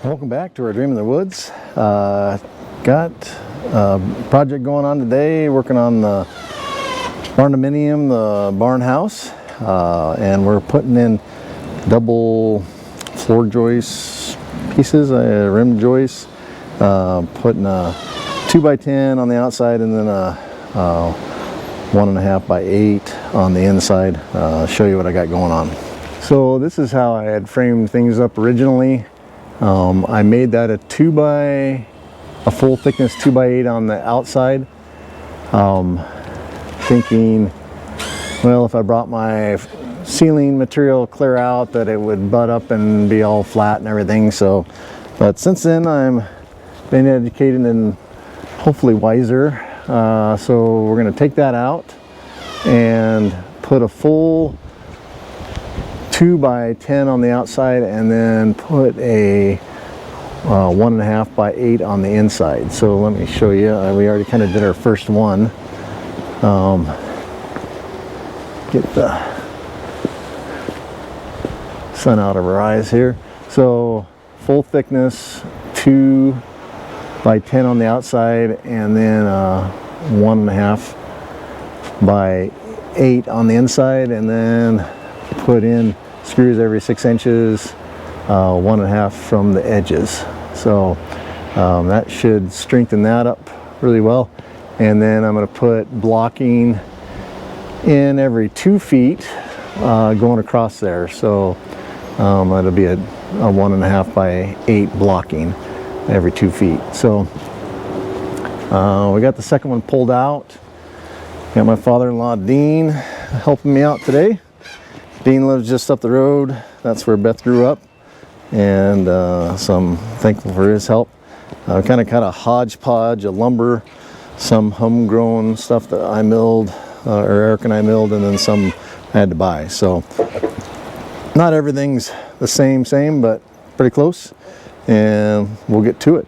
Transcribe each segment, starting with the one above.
Welcome back to our Dream in the Woods. Got a project going on today, working on the BARNDOMINIUM, the barn house, and we're putting in double floor joist pieces, rim joists, putting a 2x10 on the outside and then a 1.5 by 8 on the inside. Show you what I got going on. So this is how I had framed things up originally. I made that a full thickness 2x8 on the outside, thinking, well, if I brought my ceiling material clear out that it would butt up and be all flat and everything. So, but since then I'm been educated and hopefully wiser. So we're going to take that out and put a full 2x10 on the outside and then put a 1.5 by 8 on the inside. So let me show you. We already kind of did our first one. Get the sun out of our eyes here. So full thickness 2x10 on the outside and then 1.5 by 8 on the inside, and then put in screws every 6 inches, 1.5 from the edges. So that should strengthen that up really well. And then I'm going to put blocking in every 2 feet going across there. So it'll be a 1.5 by 8 blocking every 2 feet. So we got the second one pulled out. Got my father-in-law Dean helping me out today. Dean lives just up the road. That's where Beth grew up, and so I'm thankful for his help. Kind of a hodgepodge of lumber, some homegrown stuff that I milled, or Eric and I milled, and then some I had to buy. So not everything's the same, but pretty close, and we'll get to it.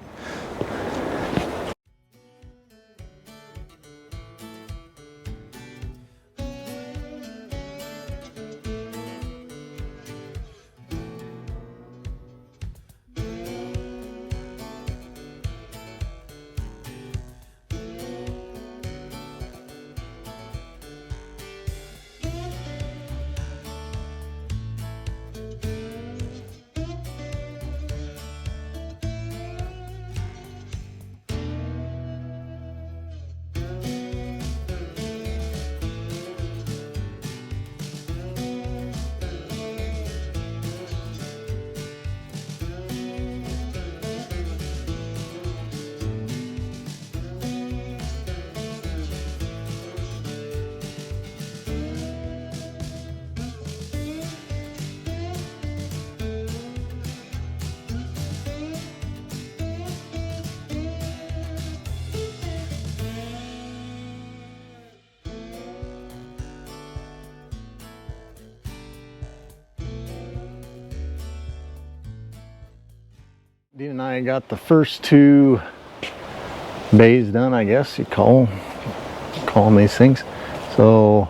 Dean and I got the first 2 bays done, I guess you call them these things. So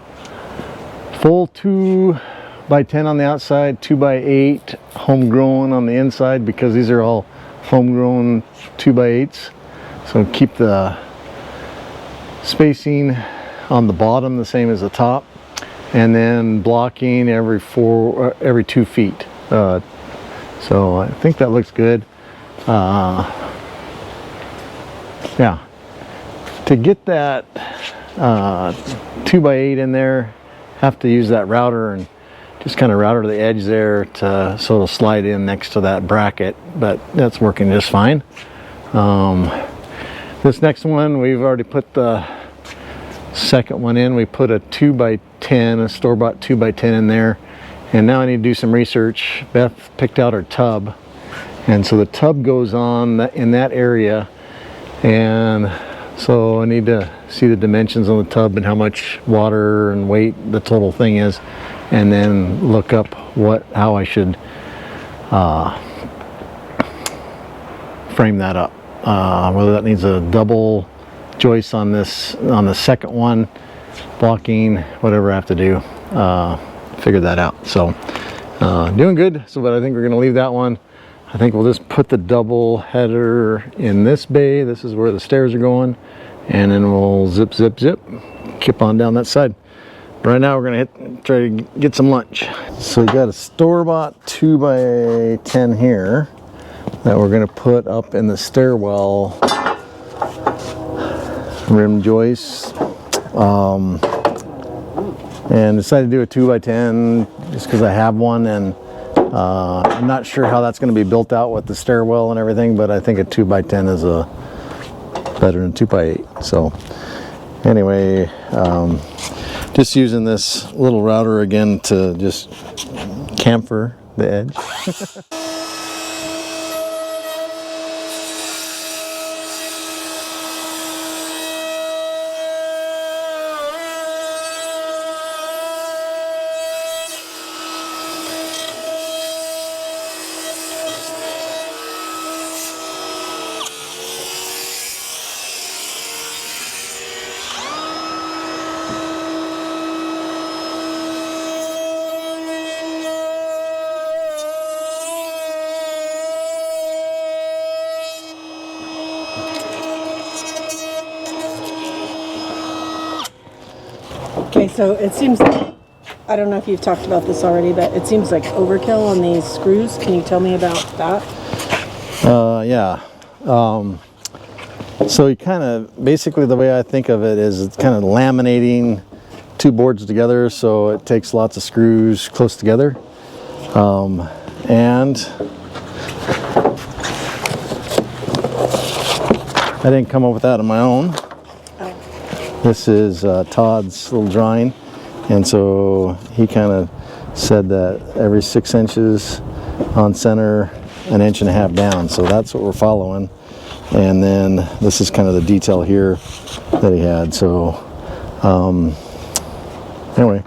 full 2x10 on the outside, 2x8 homegrown on the inside, because these are all homegrown 2x8s. So keep the spacing on the bottom the same as the top, and then blocking every 2 feet. So I think that looks good. Yeah, to get that 2x8 in there, have to use that router and just kind of router the edge there so it'll slide in next to that bracket, but that's working just fine. This next one, we've already put the second one in. We put a 2x10, a store-bought 2x10 in there, and now I need to do some research. Beth picked out her tub, and so the tub goes on in that area, and so I need to see the dimensions on the tub and how much water and weight the total thing is, and then look up how I should frame that up. Whether that needs a double joist on the second one, blocking, whatever I have to do, figure that out. So doing good. So but I think we're going to leave that one. I think we'll just put the double header in this bay. This is where the stairs are going, and then we'll zip, zip, zip, keep on down that side. Right now we're gonna try to get some lunch. So we got a store-bought 2x10 here that we're gonna put up in the stairwell rim joists, and decided to do a 2x10 just because I have one, and I'm not sure how that's going to be built out with the stairwell and everything, but I think a 2x10 is better than 2x8. So anyway, just using this little router again to just chamfer the edge. Okay, so it seems like, I don't know if you've talked about this already, but it seems like overkill on these screws. Can you tell me about that? Yeah. So you kind of, basically the way I think of it is it's kind of laminating two boards together, so it takes lots of screws close together. And I didn't come up with that on my own. This is Todd's little drawing, and so he kind of said that every 6 inches on center, 1.5 inches down. So that's what we're following. And then this is kind of the detail here that he had. So anyway,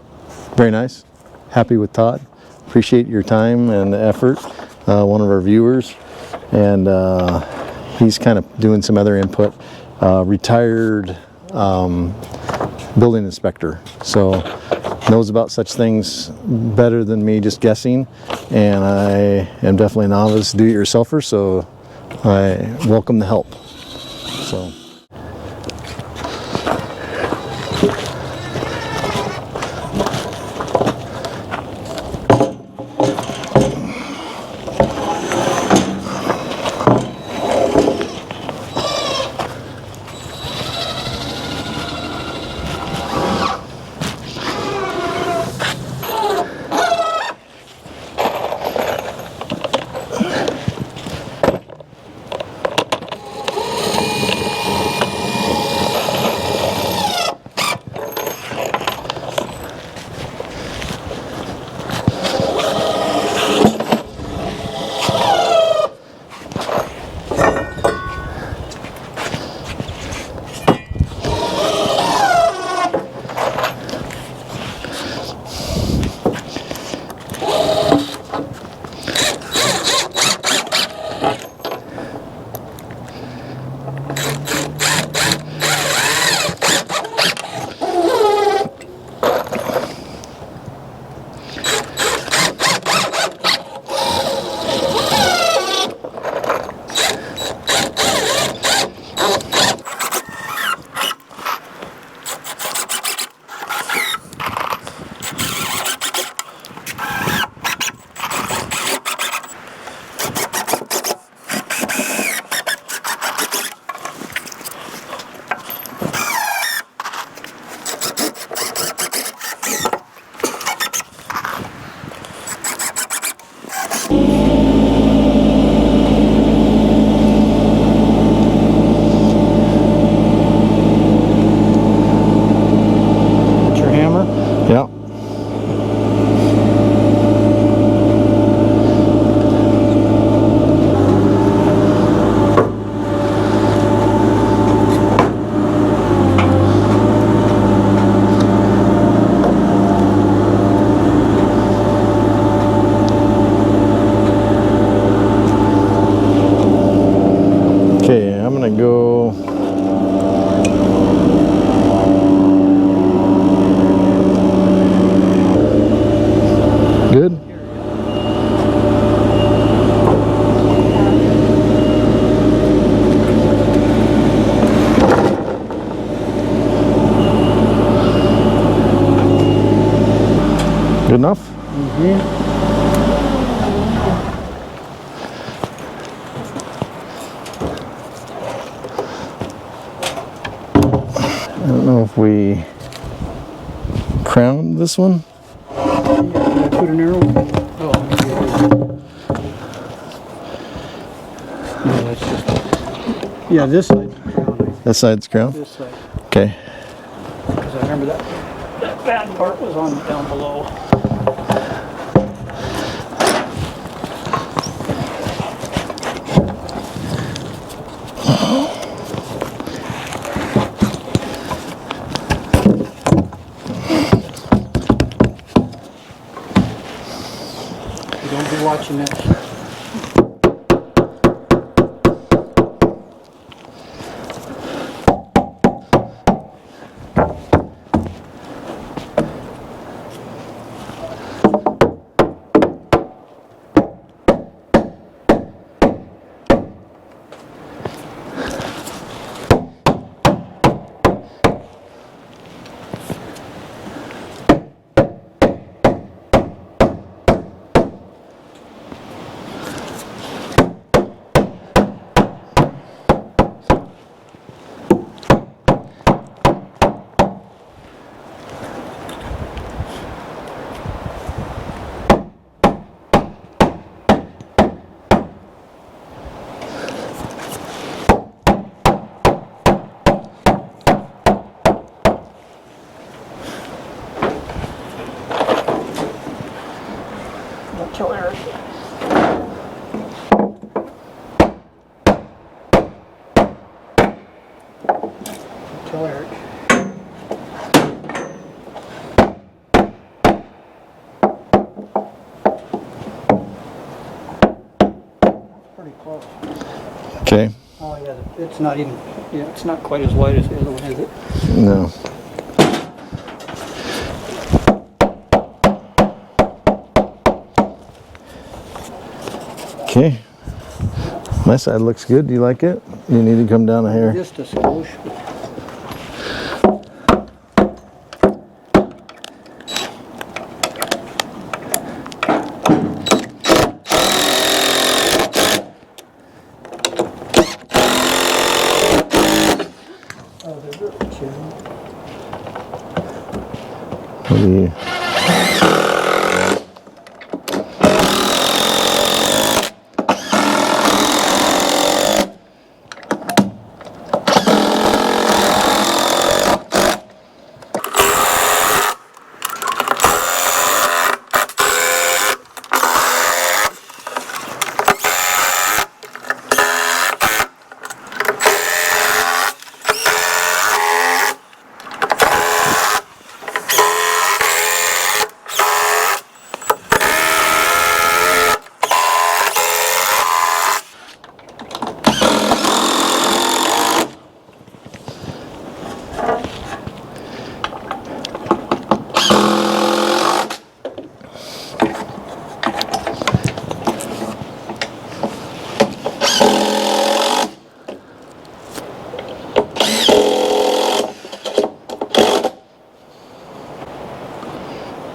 very nice. Happy with Todd. Appreciate your time and effort. One of our viewers, and he's kind of doing some other input. Retired building inspector, so knows about such things better than me just guessing, and I am definitely a novice do-it-yourselfer, so I welcome the help. So yeah. Okay, I'm gonna go good. I don't know if we crowned this one. Yeah, put an arrow. Oh. No, that's just. Yeah, this side's crown. This side's crowned? This side. Okay. Because I remember that bad part was on down below. Don't be watching this. Kill Eric. Kill Eric. Pretty close. Okay. Oh yeah, it's not even. Yeah, it's not quite as wide as the other one, is it? No. Okay. My side looks good. Do you like it? You need to come down a hair. Just a skosh. Oh, they're really cute. What do you?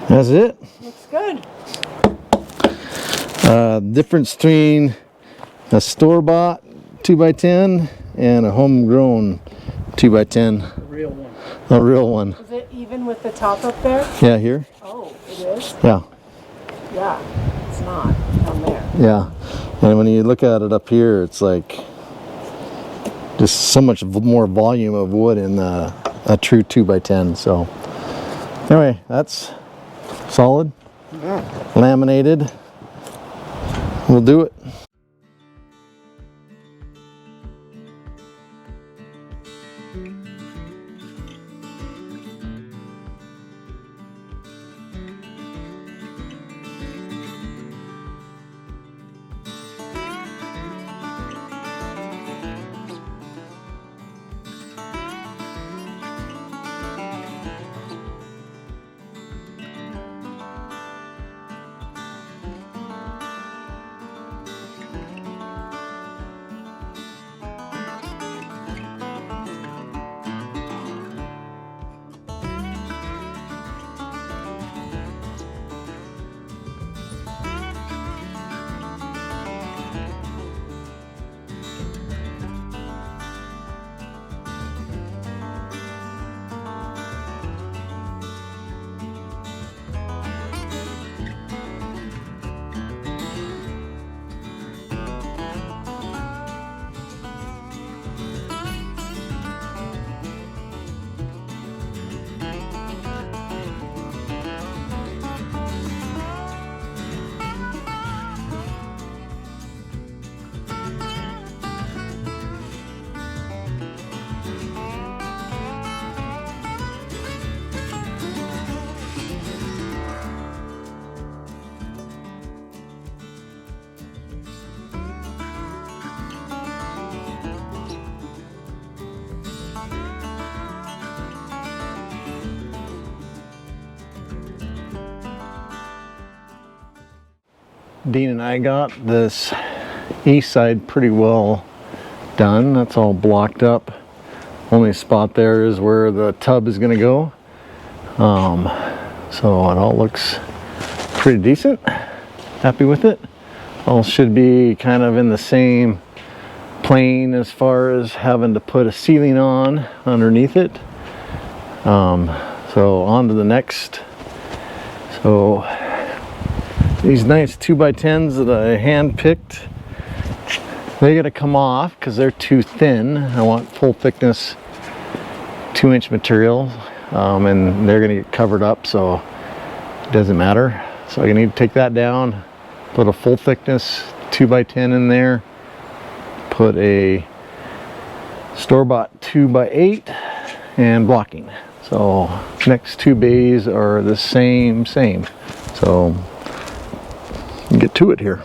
That's it. Looks good. Difference between a store-bought 2x10 and a homegrown 2x10. The real one. A real one. Is it even with the top up there? Yeah, here. Oh, it is? Yeah, Yeah, it's not down there. yeah. And when you look at it up here, it's like just so much more volume of wood in a true 2x10. So anyway, that's solid, laminated. We'll do it. Dean and I got this east side pretty well done. That's all blocked up. Only spot there is where the tub is going to go. So it all looks pretty decent. Happy with it. All should be kind of in the same plane as far as having to put a ceiling on underneath it. So on to the next. So these nice 2x10s that I hand picked, they got to come off because they're too thin. I want full thickness 2-inch material, and they're going to get covered up, so it doesn't matter. So I need to take that down, put a full thickness 2x10 in there, put a store-bought 2x8 and blocking. So next 2 bays are the same. So get to it here.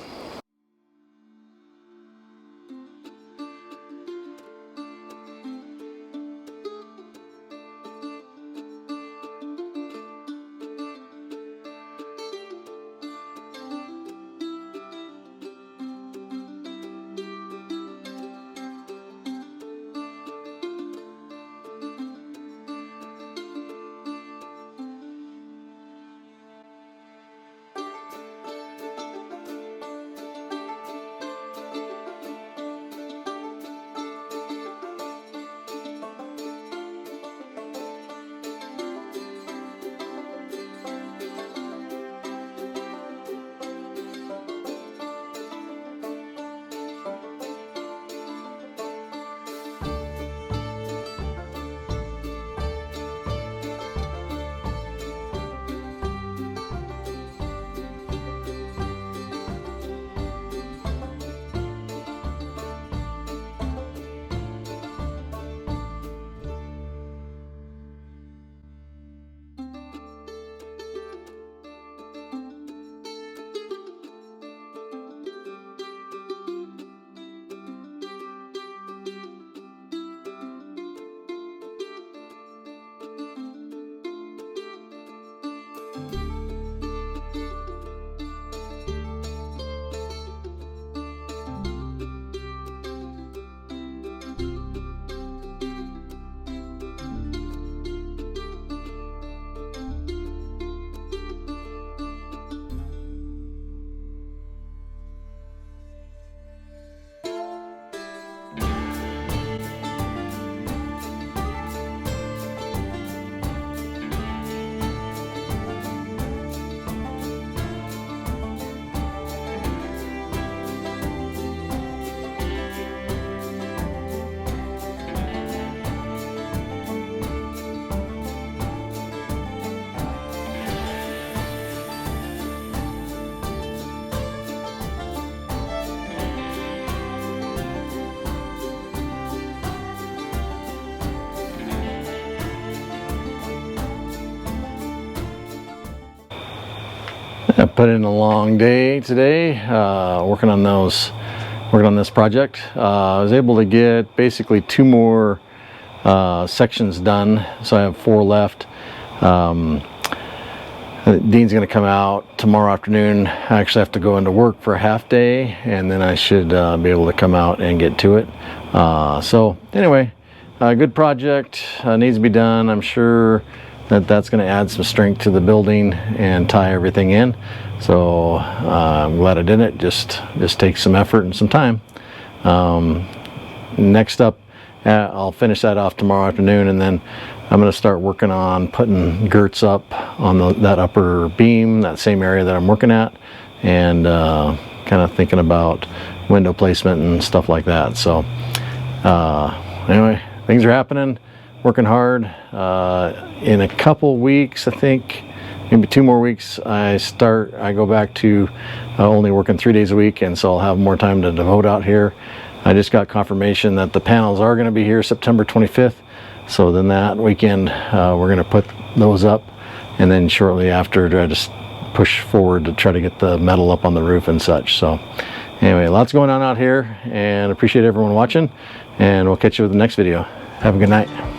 I put in a long day today, working on this project. I was able to get basically 2 more sections done, so I have 4 left. Dean's going to come out tomorrow afternoon. I actually have to go into work for a half day, and then I should be able to come out and get to it. So anyway, good project, needs to be done. I'm sure that's going to add some strength to the building and tie everything in. So I'm glad I did it. Just takes some effort and some time. Next up, I'll finish that off tomorrow afternoon, and then I'm going to start working on putting girts up on that upper beam, that same area that I'm working at, and kind of thinking about window placement and stuff like that. So anyway, things are happening, working hard. In a couple weeks, I think maybe 2 more weeks, I go back to only working 3 days a week, and so I'll have more time to devote out here. I just got confirmation that the panels are going to be here September 25th. So then that weekend, we're going to put those up, and then shortly after, try to push forward to try to get the metal up on the roof and such. So anyway, lots going on out here, and appreciate everyone watching, and we'll catch you with the next video. Have a good night.